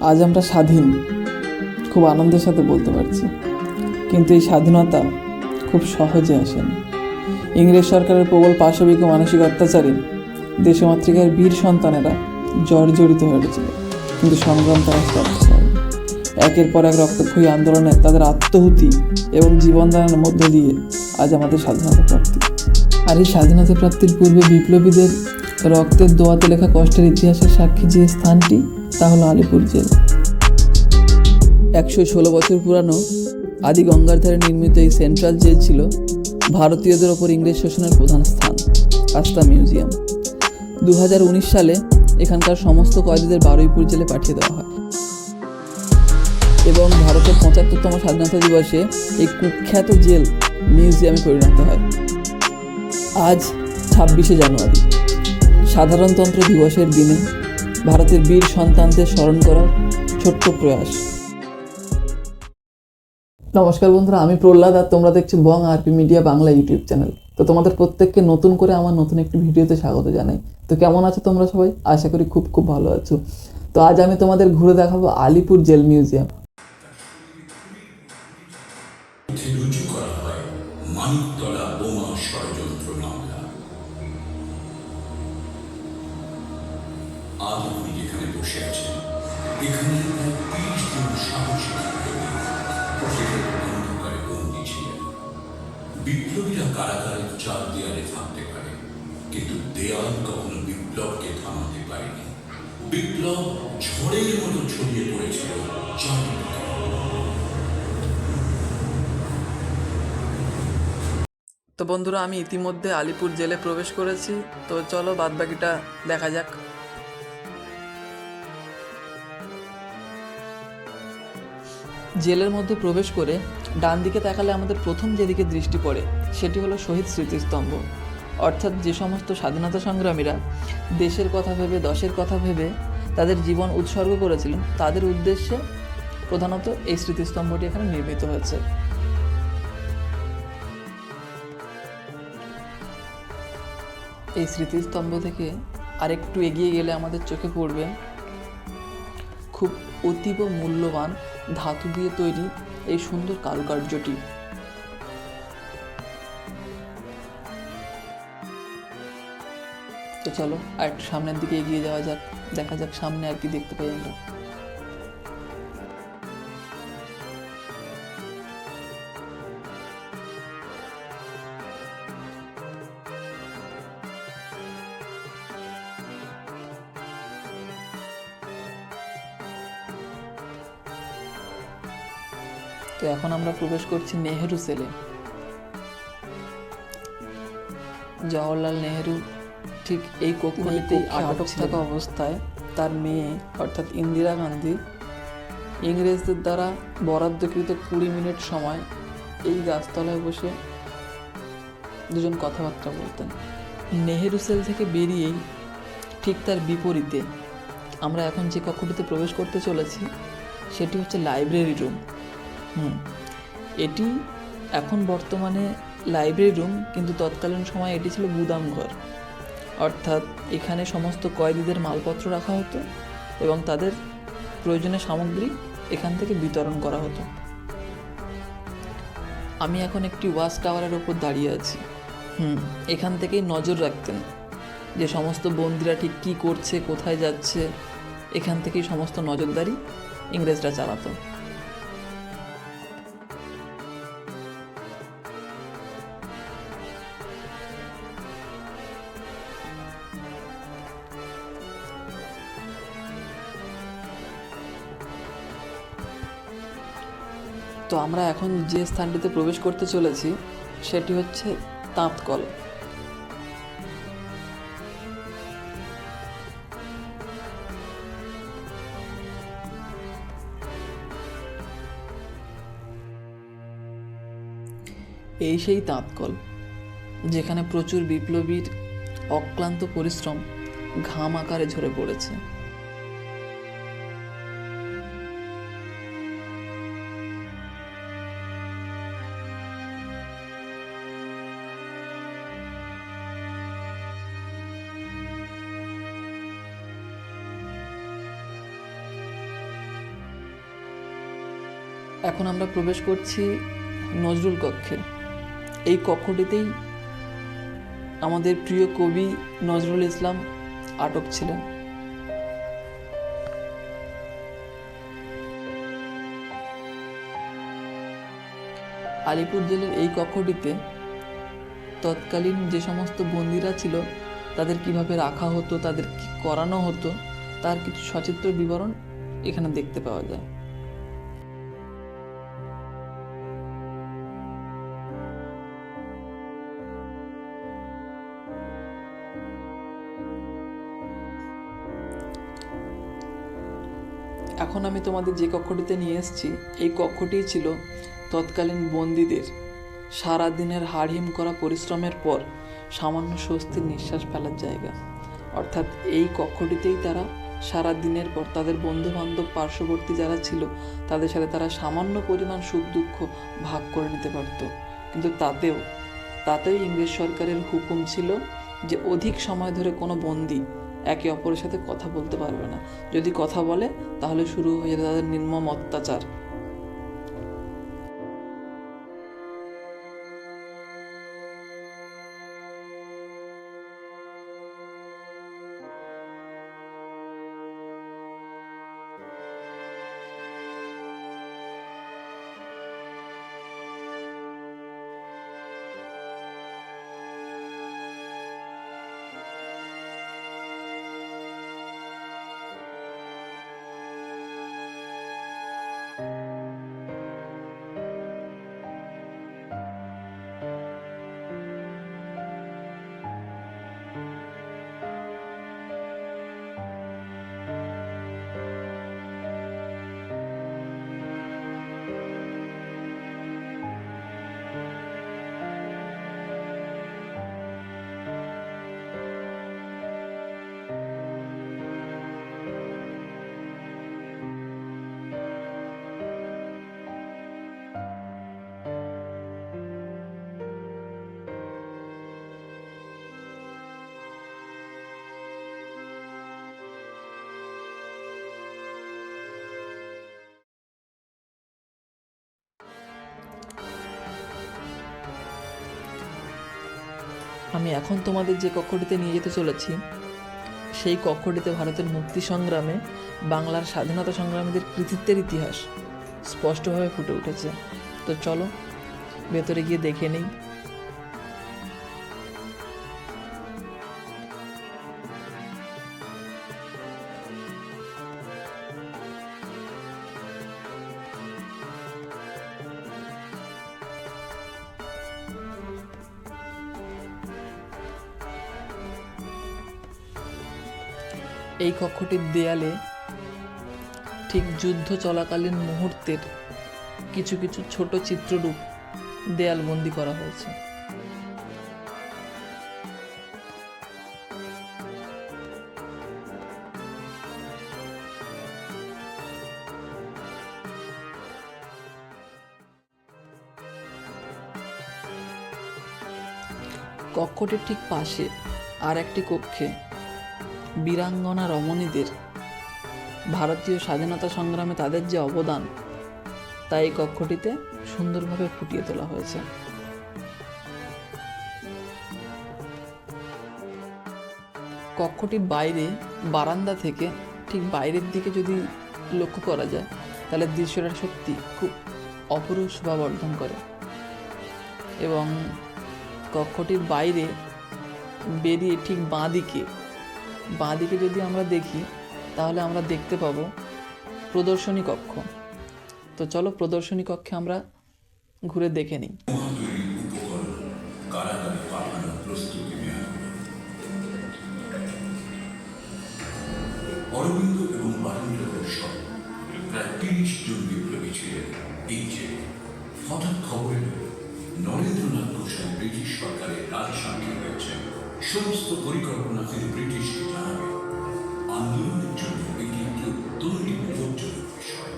আজ আমরা স্বাধীন, খুব আনন্দের সাথে বলতে পারছি। কিন্তু এই স্বাধীনতা খুব সহজে আসেনি। ইংরেজ সরকারের প্রবল পাশবিক ও মানসিক অত্যাচারে দেশমাতৃকার বীর সন্তানেরা জর্জরিত হয়ে উঠেছিল, কিন্তু সংগ্রাম তারা স্তব্ধ করেনি। একের পর এক রক্তক্ষয়ী আন্দোলনে তাদের আত্মহুতি এবং জীবনদানের মধ্য দিয়ে আজ আমাদের স্বাধীনতা প্রাপ্তি। আর এই স্বাধীনতা প্রাপ্তির পূর্বে বিপ্লবীদের রক্তের দোয়াতে লেখা কষ্টের ইতিহাসের সাক্ষী যে স্থানটি, তা হলো আলিপুর জেল। 116 বছর পুরানো আদি গঙ্গার ধারে নির্মিত এই সেন্ট্রাল জেল ছিল ভারতীয়দের ওপর ইংরেজ শোষণের প্রধান স্থান। আস্থা মিউজিয়াম। 2019 সালে এখানকার সমস্ত কয়েদিদের বারুইপুর জেলে পাঠিয়ে দেওয়া হয় এবং ভারতের 75তম স্বাধীনতা দিবসে এই কুখ্যাত জেল মিউজিয়ামে পরিণত হয়। আজ 26শে জানুয়ারি, সাধারণতন্ত্র দিবসের দিনে ভারতের বীর সন্তানদের স্মরণ করার ছোট্ট প্রয়াস। নমস্কার বন্ধুরা, আমি প্রহ্লাদ আর তোমরা দেখছো Bong RP media Bangla YouTube channel. তো তোমাদের প্রত্যেককে নতুন করে আমার নতুন একটি ভিডিওতে স্বাগত জানাই। তো কেমন আছো তোমরা সবাই? আশা করি খুব খুব ভালো আছো। তো আজ আমি তোমাদের ঘুরে দেখাবো আলিপুর জেল মিউজিয়াম। রুজু করা হয় মানিকতলা বোমা ষড়যন্ত্র মামলা। আজ আপনি যেখানে বসে আছেন, এখানে প্রায় 30 জন সাহসী অন্ধকারে বন্দী ছিলেন। বিপ্লবীরা কারাগারের চার দেয়ালে থাকতে পারে, কিন্তু দেয়াল কখনো বিপ্লবকে থামাতে পারেনি। বিপ্লব ঝড়ের মতো ছড়িয়ে পড়েছিল চারিদিকে। তো বন্ধুরা, আমি ইতিমধ্যে আলিপুর জেলে প্রবেশ করেছি। তো চলো বাদবাকিটা দেখা যাক। জেলের মধ্যে প্রবেশ করে ডান দিকে তাকালে আমাদের প্রথম যেদিকে দৃষ্টি পড়ে সেটি হলো শহীদ স্মৃতিস্তম্ভ। অর্থাৎ যে সমস্ত স্বাধীনতা সংগ্রামীরা দেশের কথা ভেবে, দশের কথা ভেবে তাদের জীবন উৎসর্গ করেছিলেন, তাদের উদ্দেশ্যে প্রধানত এই স্মৃতিস্তম্ভটি এখানে নির্মিত হয়েছে। এই স্মৃতিস্তম্ভ থেকে আরেকটু এগিয়ে গেলে আমাদের চোখে পড়বে খুব অতীব মূল্যবান ধাতু দিয়ে তৈরি এই সুন্দর কারুকার্যটি। তো চলো আর একটু সামনের দিকে এগিয়ে যাওয়া যাক, দেখা যাক সামনে আর কি দেখতে পাই আমরা। তো এখন আমরা প্রবেশ করছি নেহেরু সেলে। জওহরলাল নেহেরু ঠিক এই কক্ষটিতেই আটক থাকা অবস্থায় তার মেয়ে অর্থাৎ ইন্দিরা গান্ধী ইংরেজদের দ্বারা বরাদ্দকৃত 20 মিনিট সময় এই গাছতলায় বসে দুজন কথাবার্তা বলতেন। নেহেরু সেল থেকে বেরিয়েই ঠিক তার বিপরীতে আমরা এখন যে কক্ষটিতে প্রবেশ করতে চলেছি সেটি হচ্ছে লাইব্রেরি রুম। এটি এখন বর্তমানে লাইব্রেরি রুম, কিন্তু তৎকালীন সময় এটি ছিল গুদাম ঘর। অর্থাৎ এখানে সমস্ত কয়েদিদের মালপত্র রাখা হতো এবং তাদের প্রয়োজনীয় সামগ্রী এখান থেকে বিতরণ করা হতো। আমি এখন একটি ওয়াচ টাওয়ারের ওপর দাঁড়িয়ে আছি। এখান থেকেই নজর রাখতেন যে সমস্ত বন্দীরা ঠিক কী করছে, কোথায় যাচ্ছে, এখান থেকেই সমস্ত নজরদারি ইংরেজরা চালাতো। তো আমরা এখন যে স্থানটিতে প্রবেশ করতে চলেছি সেটি হচ্ছে তাঁতকল। এই সেই তাঁতকল যেখানে প্রচুর বিপ্লবীর অক্লান্ত পরিশ্রম ঘাম আকারে ঝরে পড়েছে। এখন আমরা প্রবেশ করছি নজরুল কক্ষে। এই কক্ষটিতেই আমাদের প্রিয় কবি নজরুল ইসলাম আটক ছিলেন। আলিপুর জেলের এই কক্ষটিতে তৎকালীন যে সমস্ত বন্দিরা ছিল তাদের কিভাবে রাখা হতো, তাদের কি করানো হতো, তার কিছু সচিত্র বিবরণ এখানে দেখতে পাওয়া যায়। এখন আমি তোমাদের যে কক্ষটিতে নিয়ে এসেছি, এই কক্ষটিই ছিল তৎকালীন বন্দীদের সারা দিনের হাড়হিম করা পরিশ্রমের পর সামান্য স্বস্তির নিঃশ্বাস ফেলার জায়গা। অর্থাৎ এই কক্ষটিতেই তারা সারা দিনের পর তাদের বন্ধুবান্ধব পার্শ্ববর্তী যারা ছিল তাদের সাথে তারা সামান্য পরিমাণ সুখ দুঃখ ভাগ করে নিতে পারত। কিন্তু তাতেও ইংরেজ সরকারের হুকুম ছিল যে অধিক সময় ধরে কোনো বন্দী একে অপরের সাথে কথা বলতে পারবে না। যদি কথা বলে তাহলে শুরু হয়ে যেত তাদের নির্মম অত্যাচার। আমি এখন তোমাদের যে কক্ষটিতে নিয়ে যেতে চলেছি, সেই কক্ষটিতে ভারতের মুক্তি সংগ্রামে বাংলার স্বাধীনতা সংগ্রামীদের কৃতিত্বের ইতিহাস স্পষ্টভাবে ফুটে উঠেছে। তো চলো ভেতরে গিয়ে দেখে নেই। এই কক্ষটির দেয়ালে ঠিক যুদ্ধ চলাকালীন মুহূর্তের কিছু কিছু ছোট চিত্ররূপ দেয়ালবন্দি করা হয়েছে। কক্ষটির ঠিক পাশে আর একটি কক্ষে বীরাঙ্গনা রমণীদের ভারতীয় স্বাধীনতা সংগ্রামে তাদের যে অবদান তা এই কক্ষটিতে সুন্দরভাবে ফুটিয়ে তোলা হয়েছে। কক্ষটির বাইরে বারান্দা থেকে ঠিক বাইরের দিকে যদি লক্ষ্য করা যায় তাহলে দৃশ্যটা সত্যি খুব অপরূপ শোভা বর্ধন করে। এবং কক্ষটির বাইরে বেরিয়ে ঠিক বাঁদিকে যদি আমরা দেখি তাহলে আমরা দেখতে পাবো প্রদর্শনী কক্ষ। তো চলো প্রদর্শনী কক্ষে আমরা ঘুরে দেখে নিই। অরবিন্দ এবং বারুণীর সব প্রায় ৩০ জন বিপ্লবী ছিলেন এই জেলে। হঠাৎ খবর এল নরেন্দ্রনাথ ঘোষাল ব্রিটিশ সরকারের রাজসাক্ষী হয়েছেন। সমস্ত পরিকল্পনা তিনি ব্রিটিশকে জানাবে। আন্দোলনের জন্য এটি একটি অত্যন্ত বিপজ্জনক বিষয়।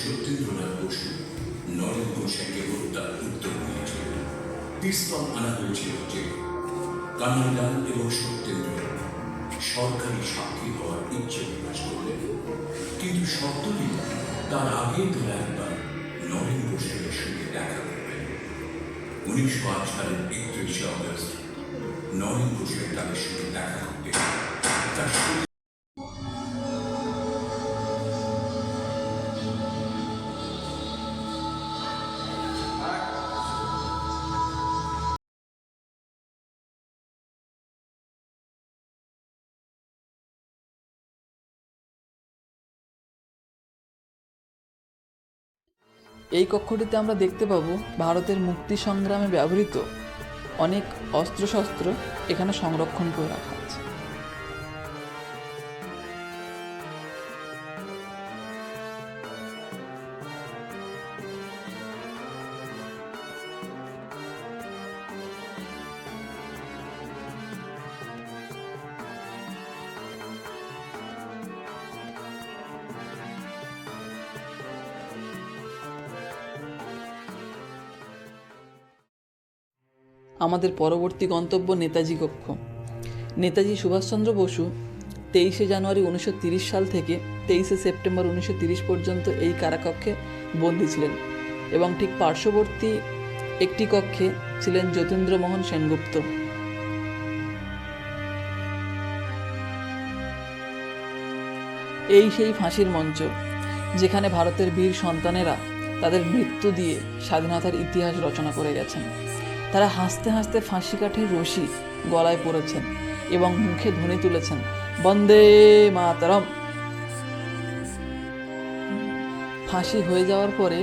সত্যেন্দ্রনাথ বসু নরেন গোস্বামীকে হত্যার উদ্যোগ নিয়েছিল। পিস্তল আনা হয়েছিল যে কানাইলাল এবং সত্যেন্দ্র সরকারি সাক্ষী হওয়ার ইচ্ছে প্রকাশ করলেন, কিন্তু শর্ত দিল তার আগে তারা একবার নরেন গোস্বামীর সঙ্গে দেখা করবেন। 1908 সালের 31শে অগস্ট নরেন গোস্বামী তাদের সঙ্গে দেখা করতে তার এই কক্ষটিতে আমরা দেখতে পাবো ভারতের মুক্তি সংগ্রামে ব্যবহৃত অনেক অস্ত্রশস্ত্র এখানে সংরক্ষণ করে রাখা আছে। আমাদের পরবর্তী গন্তব্য নেতাজি কক্ষ। নেতাজি সুভাষচন্দ্র বসু 23শে জানুয়ারি 1930 সাল থেকে 23শে সেপ্টেম্বর 1930 পর্যন্ত এই কারাকক্ষে বন্দী ছিলেন এবং ঠিক পার্শ্ববর্তী একটি কক্ষে ছিলেন যতীন্দ্রমোহন সেনগুপ্ত। এই সেই ফাঁসির মঞ্চ যেখানে ভারতের বীর সন্তানেরা তাদের মৃত্যু দিয়ে স্বাধীনতার ইতিহাস রচনা করে গেছেন। তারা হাসতে হাসতে ফাঁসি কাঠের রশি গলায় পড়েছেন এবং মুখে ধ্বনি তুলেছেন বন্দে মাতরম। ফাঁসি হয়ে যাওয়ার পরে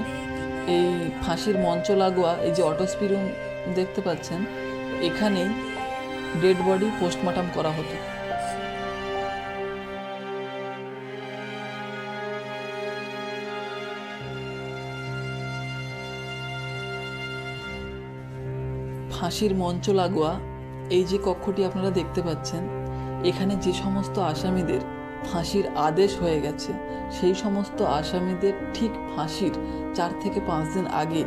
এই ফাঁসির মঞ্চ লাগোয়া এই যে অটোপসি রুম দেখতে পাচ্ছেন, এখানেই ডেড বডি পোস্টমর্টম করা হতো। ফাঁসির মঞ্চ লাগোয়া এই যে কক্ষটি আপনারা দেখতে পাচ্ছেন, এখানে যে সমস্ত আসামিদের ফাঁসির আদেশ হয়ে গেছে সেই সমস্ত আসামিদের ঠিক ফাঁসির 4 থেকে 5 দিন আগে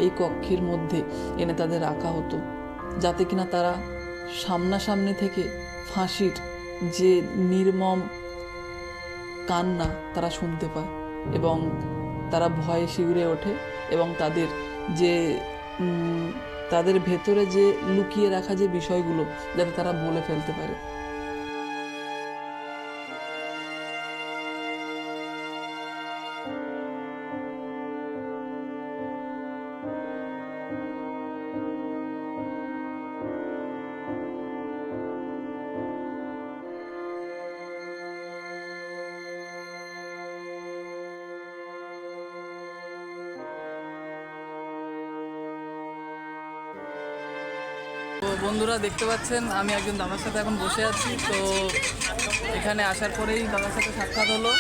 এই কক্ষের মধ্যে এনে তাদের রাখা হতো, যাতে কিনা তারা সামনাসামনি থেকে ফাঁসির যে নির্মম কান্না তারা শুনতে পায় এবং তারা ভয়ে শিউরে ওঠে এবং তাদের ভেতরে যে লুকিয়ে রাখা যে বিষয়গুলো যাতে তারা বলে ফেলতে পারে। তো বন্ধুরা দেখতে পাচ্ছেন আমি একজন দাদার সাথে এখন বসে আছি। তো এখানে আসার পরেই দাদার সাথে সাক্ষাৎ হলো।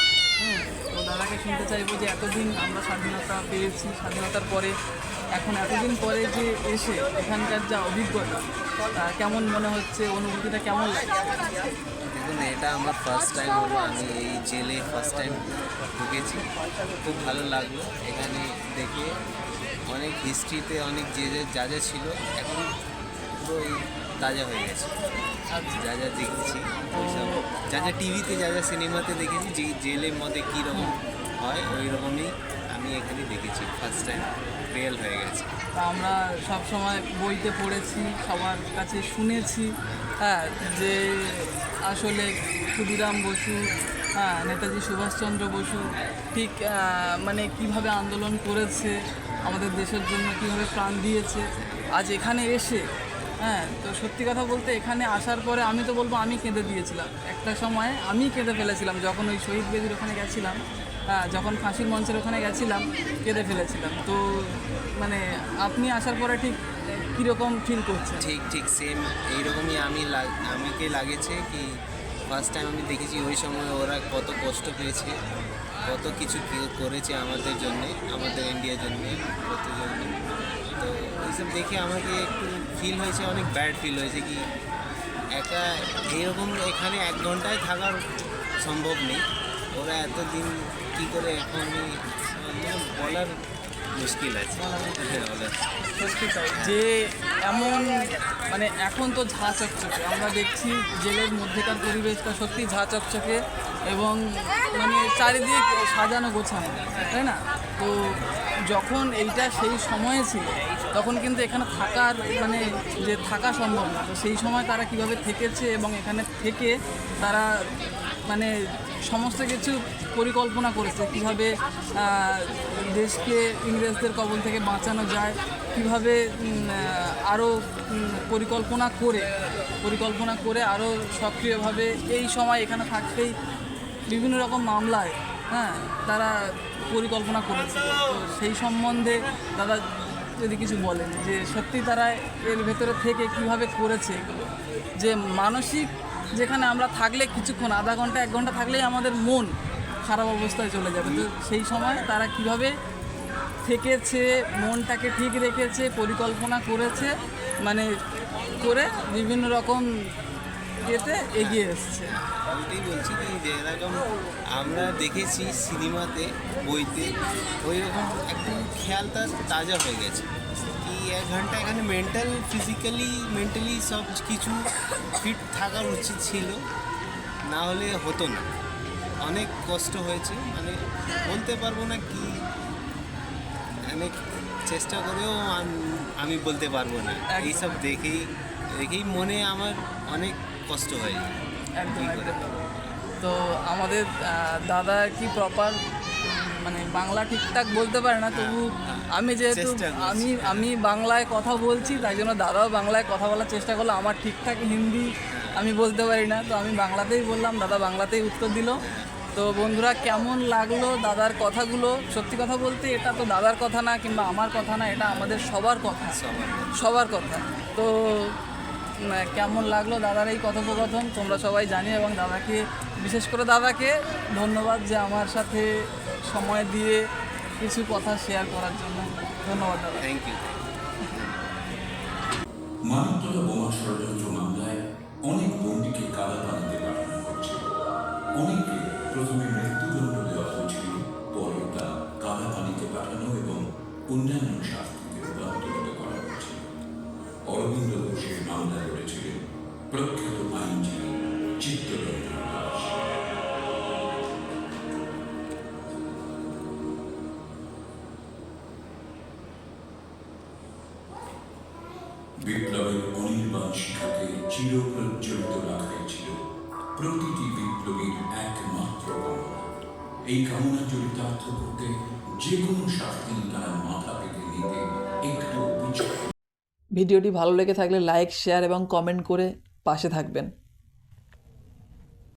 তো দাদাকে শুনতে চাইবো যে এতদিন আমরা স্বাধীনতা পেয়েছি, স্বাধীনতার পরে এখন এতদিন পরে যে এসে এখানকার যা অভিজ্ঞতা কেমন মনে হচ্ছে, অনুভূতিটা কেমন লাগে? দেখুন, এটা আমার ফার্স্ট টাইম হলো, আমি এই জেলে ফার্স্ট টাইম ঢুকেছি। খুব ভালো লাগলো এখানে দেখে। অনেক হিস্ট্রিতে অনেক যা যা ছিল এখন পুরো তাজা হয়ে গেছে। যা যা দেখেছি ওইসব, যা যা টিভিতে, যা যা সিনেমাতে দেখেছি, যে জেলের মধ্যে কীরকম হয় ওই রকমই আমি এখানে দেখেছি। ফার্স্ট টাইম রিয়েল হয়ে গেছে। আমরা সব সময় বইতে পড়েছি, সবার কাছে শুনেছি যে আসলে ক্ষুদিরাম বসু, নেতাজি সুভাষচন্দ্র বসু ঠিক মানে কিভাবে আন্দোলন করেছে, আমাদের দেশের জন্য কীভাবে প্রাণ দিয়েছে। আজ এখানে এসে তো সত্যি কথা বলতে এখানে আসার পরে আমি তো বলবো আমি কেঁদে দিয়েছিলাম। একটা সময় আমি কেঁদে ফেলেছিলাম যখন ওই শহীদ বেদির ওখানে গেছিলাম, যখন ফাঁসির মঞ্চের ওখানে গেছিলাম কেঁদে ফেলেছিলাম। তো মানে আপনি আসার পরে ঠিক কীরকম ফিল করছেন? ঠিক সেম এইরকমই আমাকে লাগেছে কি ফার্স্ট টাইম আমি দেখেছি ওই সময় ওরা কত কষ্ট পেয়েছে, কত কিছু করেছে আমাদের জন্যে, আমাদের ইন্ডিয়ার জন্যে, ভারতের জন্যে। তো এইসব দেখে আমাকে একটু ফিল হয়েছে, অনেক ব্যাড ফিল হয়েছে কি একা এইরকম এখানে 1 ঘন্টায় থাকার সম্ভব নেই। ওরা এতদিন কী করে এখনই বলার মুশকিল আছে। হ্যাঁ, বলার সত্যি তাই যে এমন মানে এখন তো ঝাঁ চকচকে আমরা দেখছি জেলের মধ্যেকার পরিবেশটা সত্যি ঝাঁ চকচকে এবং মানে চারিদিক সাজানো গোছানো, তাই না? তো যখন এইটা সেই সময়ে ছিল তখন কিন্তু এখানে থাকার মানে যে থাকা সম্ভব না, তো সেই সময় তারা কিভাবে থেকেছে এবং এখানে থেকে তারা মানে সমস্ত কিছু পরিকল্পনা করেছে কীভাবে দেশকে ইংরেজদের কবল থেকে বাঁচানো যায়, কীভাবে আরও পরিকল্পনা করে আরও সক্রিয়ভাবে এই সময় এখানে থাকতেই বিভিন্ন রকম মামলায় তারা পরিকল্পনা করেছে। তো সেই সম্বন্ধে দাদা যদি কিছু বলেন যে সত্যি তারা এর ভেতরে থেকে কিভাবে করেছে এগুলো, যে মানসিক যেখানে আমরা থাকলে কিছুক্ষণ আধা ঘন্টা 1 ঘন্টা থাকলেই আমাদের মন খারাপ অবস্থায় চলে যাবে, তো সেই সময় তারা কিভাবে থেকেছে, মনটাকে ঠিক রেখেছে, পরিকল্পনা করেছে, মানে করে বিভিন্ন রকম এতে এগিয়ে এসছে। ওইটাই বলছি কি যে এরকম আমরা দেখেছি সিনেমাতে, বইতে, ওই রকম একটু খেয়ালটা তাজা হয়ে গেছে কি 1 ঘন্টা এখানে মেন্টালি সব কিছু ফিট থাকা উচিত ছিল, না হলে হতো না। অনেক কষ্ট হয়েছে, মানে বলতে পারবো না কি, অনেক চেষ্টা করেও আমি বলতে পারবো না। এইসব দেখেই মনে আমার অনেক কষ্ট হয়। একদম। তো আমাদের দাদা কি প্রপার মানে বাংলা ঠিকঠাক বলতে পারে না, তবু আমি যেহেতু আমি বাংলায় কথা বলছি তাই জন্য দাদাও বাংলায় কথা বলার চেষ্টা করলো। আমার ঠিকঠাক হিন্দি আমি বলতে পারি না, তো আমি বাংলাতেই বললাম, দাদা বাংলাতেই উত্তর দিল। তো বন্ধুরা কেমন লাগলো দাদার কথাগুলো? সত্যি কথা বলতে এটা তো দাদার কথা না কিংবা আমার কথা না, এটা আমাদের সবার কথা। তো কেমন লাগলো দাদার এই কথোপকথন তোমরা সবাই জানিও, এবং দাদাকে বিশেষ করে দাদাকে ধন্যবাদ যে আমার সাথে সময় দিয়ে কিছু কথা শেয়ার করার জন্য। ধন্যবাদ দাদা। Thank you. মানিকতলা বোমা ষড়যন্ত্র মামলায় অনেক বন্দীকে কারাগারে পাঠানো হচ্ছিল। অনেককে প্রথমে মৃত্যুদণ্ড দেওয়া হয়েছিল, পরে তা কারাগারে পাঠানো এবং অন্যান্য শাস্তিতে রূপান্তরিত করা হয়েছিল। অরবিন্দ ঘোষের মামলা লড়েছিলেন প্রখ্যাত আইনজীবী চিত্তরঞ্জন দাস। বিপ্লবের অনির্বাণ শিখাকে চিরপ্রজ্বলিত রাখাই ছিল প্রতিটি বিপ্লবীর একমাত্র কামনা। এই কামনা চরিতার্থ করতে যে কোনো শাস্তি তারা মাথা পেতে নিতে একটু পিছু। ভিডিওটি ভালো লেগে থাকলে লাইক, শেয়ার এবং কমেন্ট করে পাশে থাকবেন।